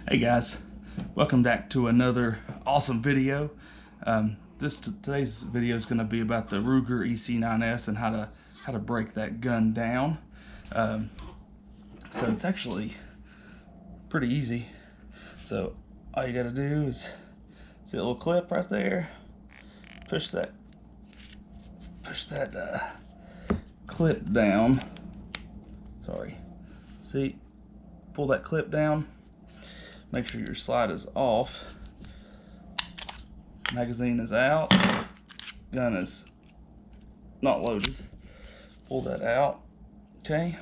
Hey guys, welcome back to another awesome video. Today's video is going to be about the Ruger EC9S and how to break that gun down. So it's actually pretty easy. So all you got to do is see a little clip right there. Push that clip down. Sorry. See, pull that clip down. Make sure your slide is off. Magazine is out. Gun is not loaded. Pull that out. Okay.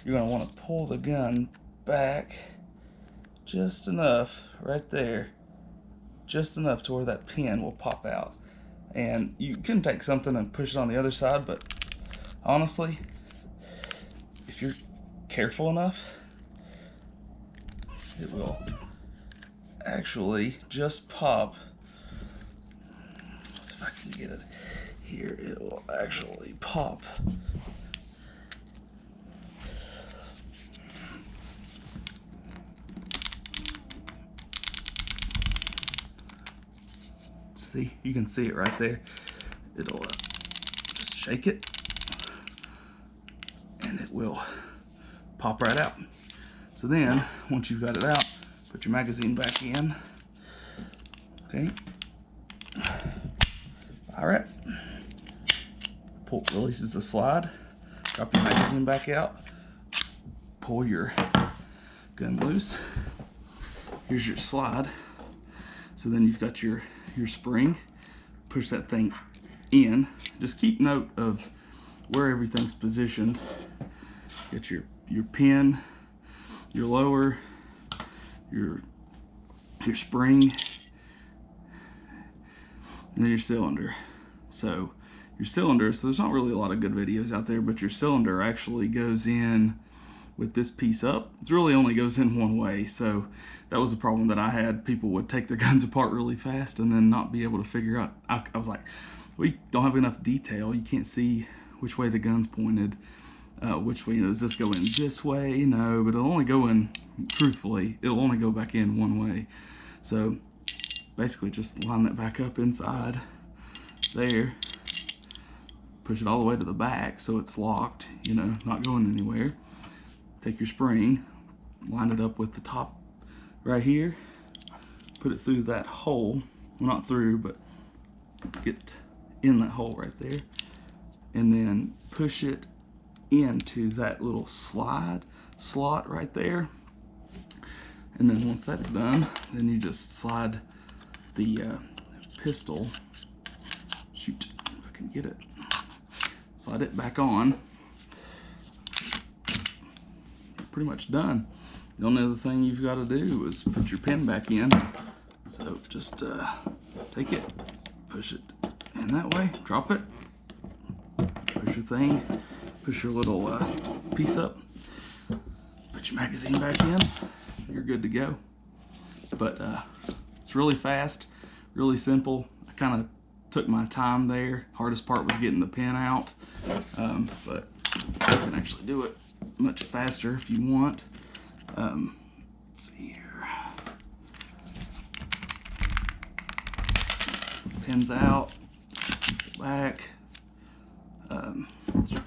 You're going to want to pull the gun back just enough right there. Just enough to where that pin will pop out. And you can take something and push it on the other side, but honestly, if you're careful enough, it will actually just pop. Let's see if I can get it here. It will actually pop. See, you can see it right there. It'll just shake it and it will pop right out. So then, once you've got it out, put your magazine back in. Okay. Alright. Releases the slide. Drop your magazine back out. Pull your gun loose. Here's your slide. So then you've got your spring. Push that thing in. Just keep note of where everything's positioned. Get your pin, your lower, your spring, and then your cylinder. So your cylinder, so there's not really a lot of good videos out there, but your cylinder actually goes in with this piece up. It really only goes in one way, so that was a problem that I had. People would take their guns apart really fast and then not be able to figure out. I was like, we don't have enough detail. You can't see which way the gun's pointed. Which way, does this go in this way? No, but it'll only go in, truthfully, it'll only go back in one way. So basically just line that back up inside there, push it all the way to the back so it's locked, you know, not going anywhere. Take your spring, line it up with the top right here, put it through that hole, well, not through, but get in that hole right there, and then push it into that little slot right there. And then once that's done, then you just slide the pistol, shoot, if I can get it, slide it back on. Pretty much done. The only other thing you've got to do is put your pin back in. So just take it, push it in that way, drop it, push your thing, push your little piece up, put your magazine back in, you're good to go. But it's really fast, really simple. I kind of took my time there. Hardest part was getting the pin out, but you can actually do it much faster if you want. Let's see here. Pin's out, back.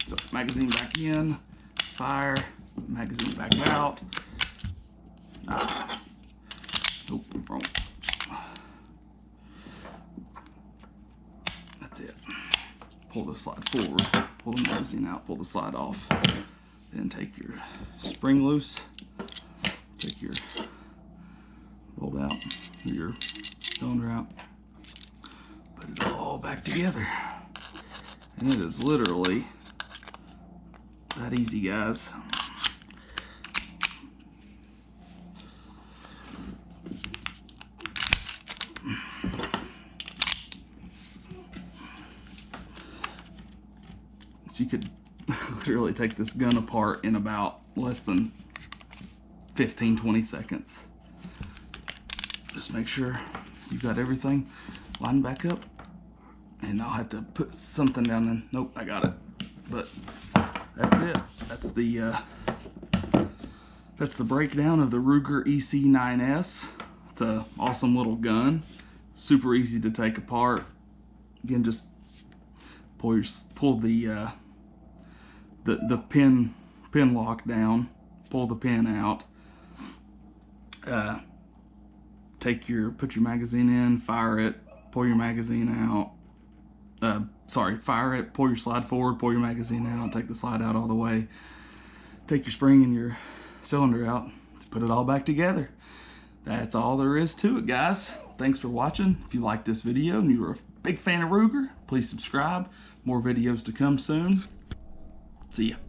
So magazine back in, fire, magazine back out. Nope, wrong. That's it. Pull the slide forward, pull the magazine out, pull the slide off. Then take your spring loose, take your bolt out, your cylinder out, put it all back together. And it is literally that easy, guys. So you could literally take this gun apart in about less than 15-20 seconds. Just make sure you've got everything lined back up, and I'll have to put something down in. Nope, I got it. But that's it. That's the That's the breakdown of the Ruger EC9S. It's an awesome little gun, super easy to take apart. Again, just pull the pin lock down, pull the pin out. Put your magazine in, fire it, pull your magazine out. Fire it, pull your slide forward, pull your magazine out, take the slide out all the way. Take your spring and your cylinder out, put it all back together. That's all there is to it, guys. Thanks for watching. If you liked this video and you were a big fan of Ruger, please subscribe. More videos to come soon. See ya.